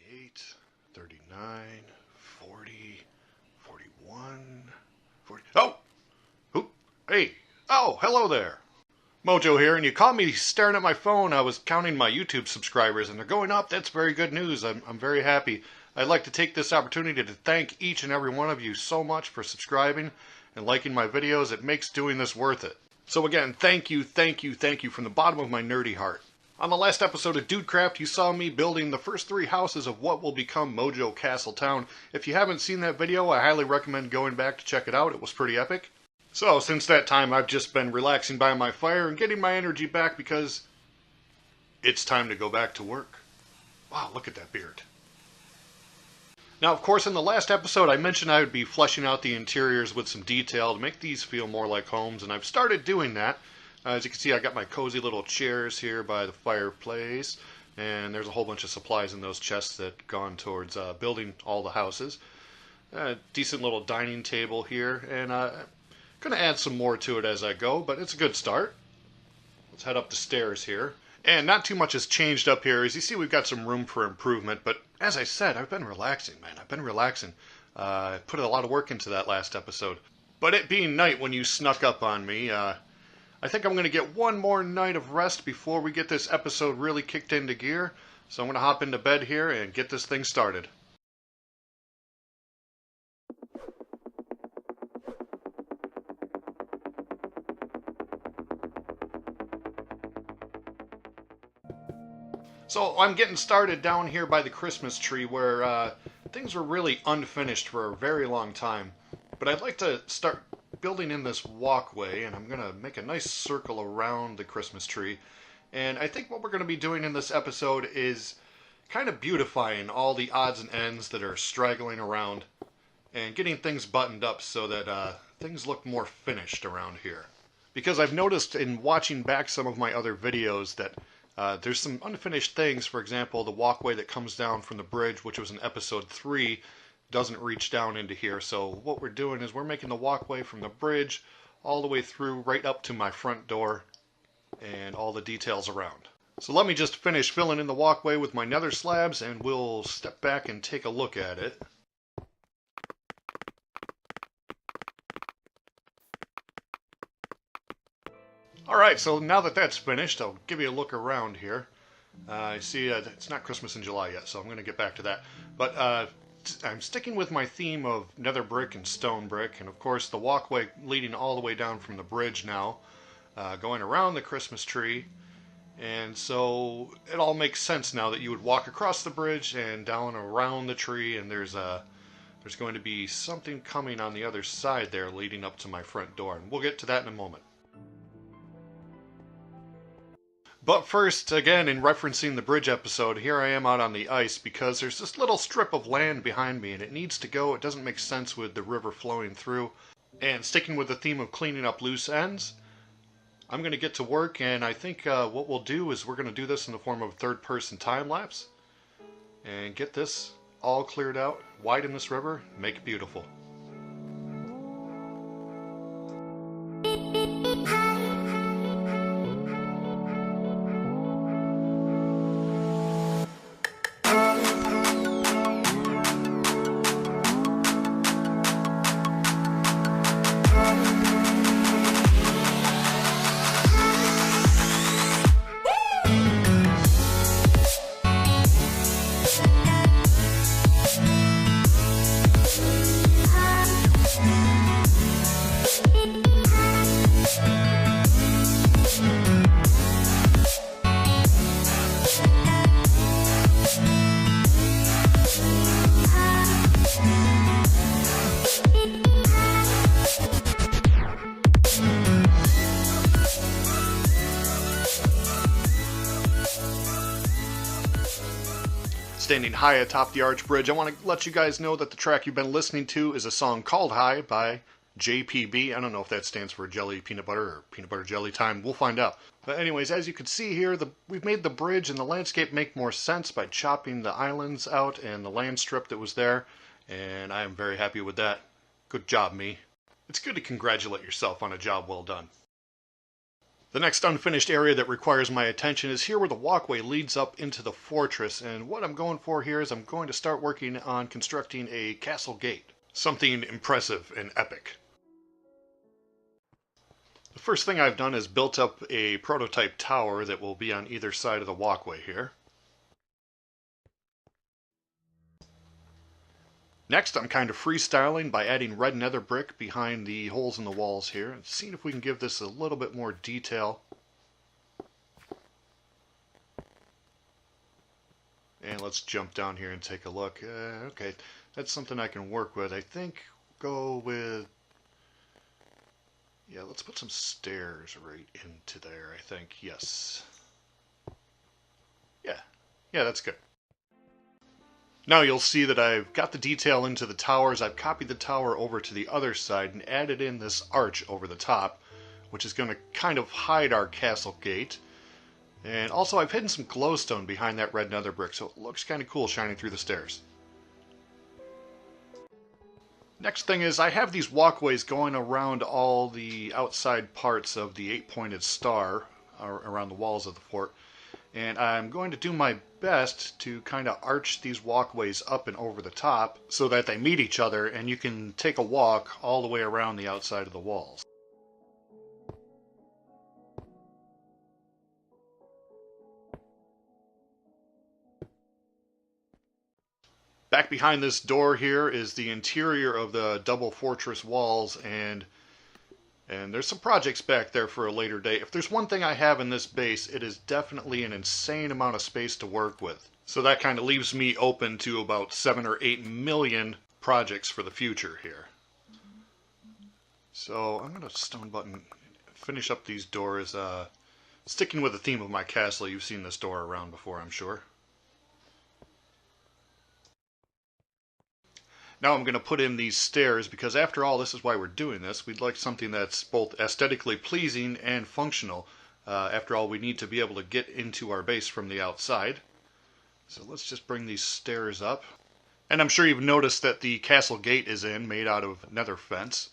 38, 39, 40, 41, 40... Oh! Oop. Hey! Oh, hello there! Mojo here, and you caught me staring at my phone. I was counting my YouTube subscribers, and they're going up. That's very good news. I'm very happy. I'd like to take this opportunity to thank each and every one of you so much for subscribing and liking my videos. It makes doing this worth it. So again, thank you from the bottom of my nerdy heart. On the last episode of Dudecraft, you saw me building the first 3 houses of what will become Mojo Castle Town. If you haven't seen that video, I highly recommend going back to check it out. It was pretty epic. So, since that time, I've just been relaxing by my fire and getting my energy back because it's time to go back to work. Wow, look at that beard. Now, of course, in the last episode, I mentioned I would be fleshing out the interiors with some detail to make these feel more like homes, and I've started doing that. As you can see, I got my cozy little chairs here by the fireplace, and there's a whole bunch of supplies in those chests that gone towards building all the houses. A decent little dining table here, and going to add some more to it as I go, but it's a good start. Let's head up the stairs here. And not too much has changed up here. As you see, we've got some room for improvement, but as I said, I've been relaxing, man. I've been relaxing. I put a lot of work into that last episode. But it being night when you snuck up on me, I think I'm going to get one more night of rest before we get this episode really kicked into gear. So I'm going to hop into bed here and get this thing started. So I'm getting started down here by the Christmas tree where things were really unfinished for a very long time. But I'd like to start building in this walkway, and I'm going to make a nice circle around the Christmas tree. And I think what we're going to be doing in this episode is kind of beautifying all the odds and ends that are straggling around and getting things buttoned up so that things look more finished around here. Because I've noticed in watching back some of my other videos that there's some unfinished things. For example, the walkway that comes down from the bridge, which was in episode 3, doesn't reach down into here. So what we're doing is we're making the walkway from the bridge all the way through right up to my front door and all the details around. So let me just finish filling in the walkway with my nether slabs and we'll step back and take a look at it. Alright, so now that that's finished, I'll give you a look around here. I see it's not Christmas in July yet, so I'm going to get back to that. But I'm sticking with my theme of nether brick and stone brick, and of course the walkway leading all the way down from the bridge now, going around the Christmas tree. And so it all makes sense now that you would walk across the bridge and down around the tree, and there's going to be something coming on the other side there leading up to my front door, and we'll get to that in a moment. But first, again, in referencing the bridge episode, here I am out on the ice because there's this little strip of land behind me and it needs to go. It doesn't make sense with the river flowing through. And sticking with the theme of cleaning up loose ends, I'm going to get to work, and I think what we'll do is we're going to do this in the form of a third-person time-lapse and get this all cleared out, widen this river, make it beautiful. Standing high atop the arch bridge, I want to let you guys know that the track you've been listening to is a song called High by JPB. I don't know if that stands for Jelly Peanut Butter or Peanut Butter Jelly Time. We'll find out. But anyways, as you can see here, we've made the bridge and the landscape make more sense by chopping the islands out and the land strip that was there. And I am very happy with that. Good job, me. It's good to congratulate yourself on a job well done. The next unfinished area that requires my attention is here where the walkway leads up into the fortress, and what I'm going for here is I'm going to start working on constructing a castle gate. Something impressive and epic. The first thing I've done is built up a prototype tower that will be on either side of the walkway here. Next, I'm kind of freestyling by adding red nether brick behind the holes in the walls here, and seeing if we can give this a little bit more detail. And let's jump down here and take a look. Okay, that's something I can work with. I think go with... yeah, let's put some stairs right into there, I think. Yes. Yeah, that's good. Now you'll see that I've got the detail into the towers. I've copied the tower over to the other side and added in this arch over the top, which is going to kind of hide our castle gate. And also I've hidden some glowstone behind that red nether brick, so it looks kind of cool shining through the stairs. Next thing is I have these walkways going around all the outside parts of the 8-pointed star around the walls of the fort. And I'm going to do my best to kind of arch these walkways up and over the top so that they meet each other and you can take a walk all the way around the outside of the walls. Back behind this door here is the interior of the double fortress walls, and there's some projects back there for a later date. If there's one thing I have in this base, it is definitely an insane amount of space to work with. So that kind of leaves me open to about 7 or 8 million projects for the future here. So I'm going to stone button finish up these doors. Sticking with the theme of my castle, you've seen this door around before, I'm sure. Now I'm going to put in these stairs because after all, this is why we're doing this. We'd like something that's both aesthetically pleasing and functional. After all, we need to be able to get into our base from the outside. So let's just bring these stairs up. And I'm sure you've noticed that the castle gate is made out of nether fence.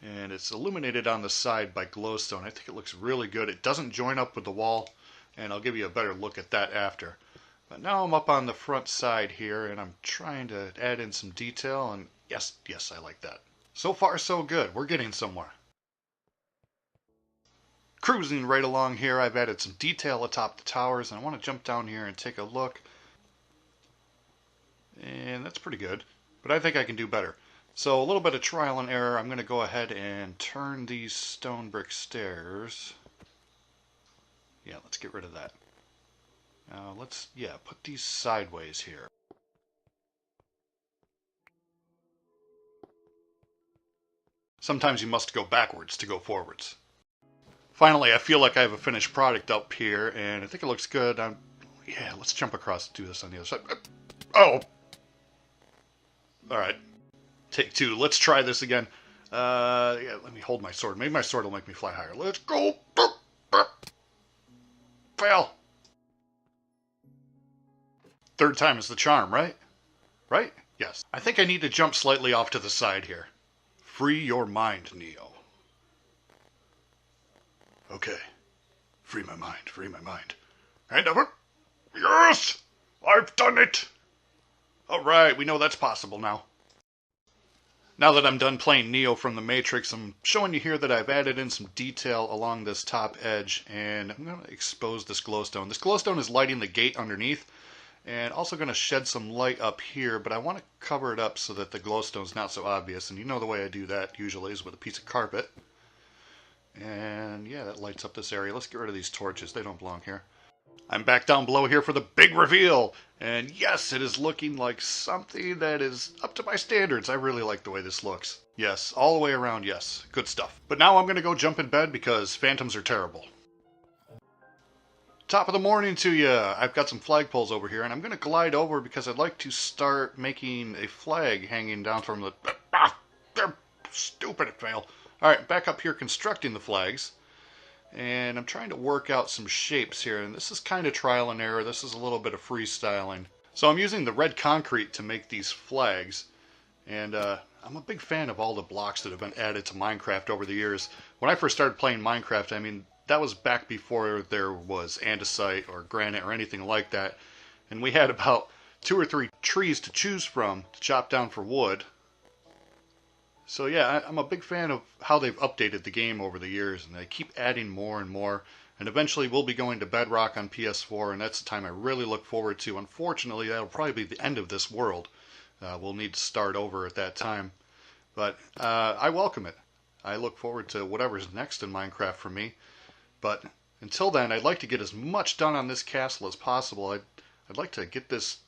And it's illuminated on the side by glowstone. I think it looks really good. It doesn't join up with the wall, and I'll give you a better look at that after. But now I'm up on the front side here, and I'm trying to add in some detail, and yes, I like that. So far, so good. We're getting somewhere. Cruising right along here, I've added some detail atop the towers, and I want to jump down here and take a look. And that's pretty good, but I think I can do better. So a little bit of trial and error. I'm going to go ahead and turn these stone brick stairs. Yeah, let's get rid of that. Now let's, put these sideways here. Sometimes you must go backwards to go forwards. Finally, I feel like I have a finished product up here, and I think it looks good. Yeah, let's jump across and do this on the other side. Oh! Alright. Take two. Let's try this again. Yeah, let me hold my sword. Maybe my sword will make me fly higher. Let's go! Fail! Third time is the charm, right? Right? Yes. I think I need to jump slightly off to the side here. Free your mind, Neo. Okay. Free my mind, free my mind. And over. Yes! I've done it! Alright, we know that's possible now. Now that I'm done playing Neo from the Matrix, I'm showing you here that I've added in some detail along this top edge, and I'm going to expose this glowstone. This glowstone is lighting the gate underneath, and also going to shed some light up here, but I want to cover it up so that the glowstone's not so obvious, and you know the way I do that usually is with a piece of carpet. And yeah, that lights up this area. Let's get rid of these torches, they don't belong here. I'm back down below here for the big reveal, and yes, it is looking like something that is up to my standards. I really like the way this looks. Yes, all the way around, yes, good stuff. But now I'm going to go jump in bed because phantoms are terrible. Top of the morning to you. I've got some flagpoles over here, and I'm going to glide over because I'd like to start making a flag hanging down from the... they're stupid at fail. Alright, back up here constructing the flags. And I'm trying to work out some shapes here, and this is kind of trial and error. This is a little bit of freestyling. So I'm using the red concrete to make these flags, And I'm a big fan of all the blocks that have been added to Minecraft over the years. When I first started playing Minecraft, I mean, that was back before there was andesite or granite or anything like that. And we had about 2 or 3 trees to choose from to chop down for wood. So yeah, I'm a big fan of how they've updated the game over the years, and they keep adding more and more. And eventually we'll be going to Bedrock on PS4, and that's the time I really look forward to. Unfortunately, that'll probably be the end of this world. We'll need to start over at that time. But I welcome it. I look forward to whatever's next in Minecraft for me. But until then, I'd like to get as much done on this castle as possible. I'd like to get this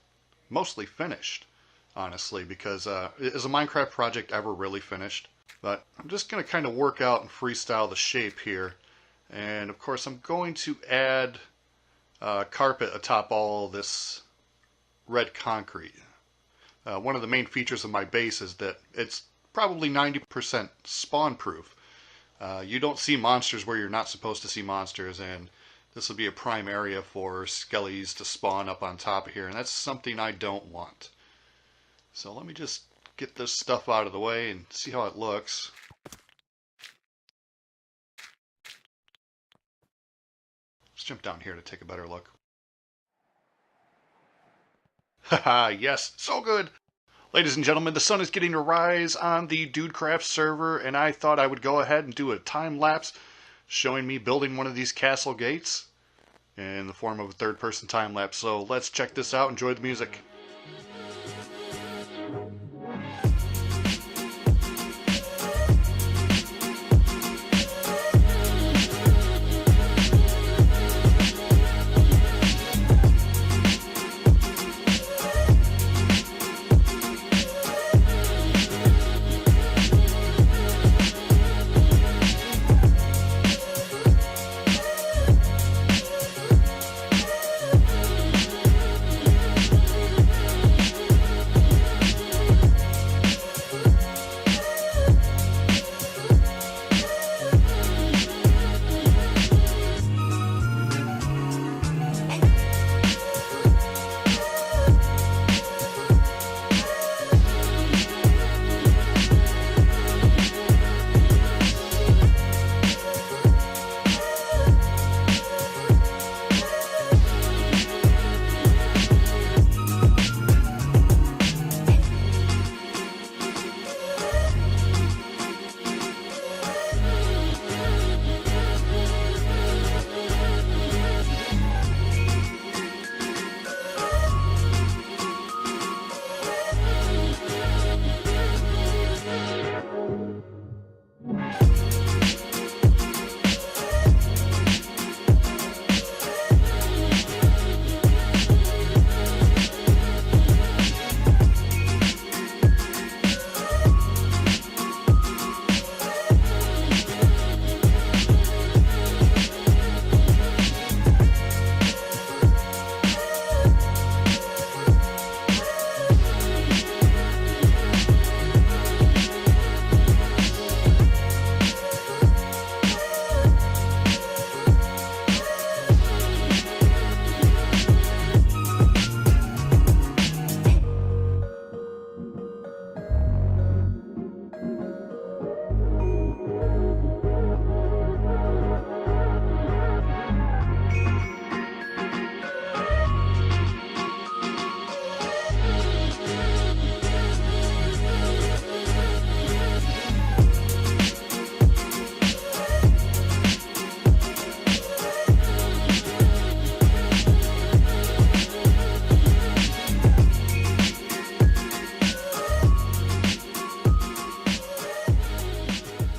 mostly finished, honestly, because is a Minecraft project ever really finished? But I'm just going to kind of work out and freestyle the shape here. And of course, I'm going to add carpet atop all this red concrete. One of the main features of my base is that it's probably 90% spawn proof. You don't see monsters where you're not supposed to see monsters, and this will be a prime area for skellies to spawn up on top of here, and that's something I don't want. So let me just get this stuff out of the way and see how it looks. Let's jump down here to take a better look. Haha, yes, so good! Ladies and gentlemen, the sun is getting to rise on the Dudecraft server, and I thought I would go ahead and do a time-lapse showing me building one of these castle gates in the form of a third-person time-lapse. So let's check this out. Enjoy the music.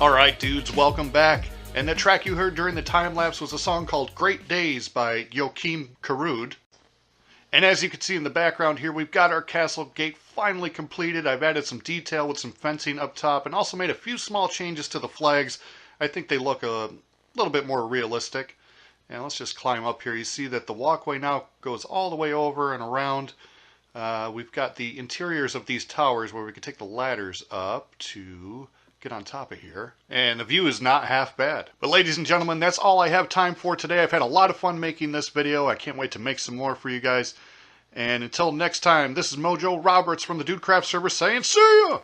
Alright dudes, welcome back. And the track you heard during the time-lapse was a song called Great Days by Joakim Karud. And as you can see in the background here, we've got our castle gate finally completed. I've added some detail with some fencing up top and also made a few small changes to the flags. I think they look a little bit more realistic. And let's just climb up here. You see that the walkway now goes all the way over and around. We've got the interiors of these towers where we can take the ladders up to get on top of here. And the view is not half bad. But ladies and gentlemen, that's all I have time for today. I've had a lot of fun making this video. I can't wait to make some more for you guys. And until next time, this is Mojo Roberts from the Dudecraft server saying see ya!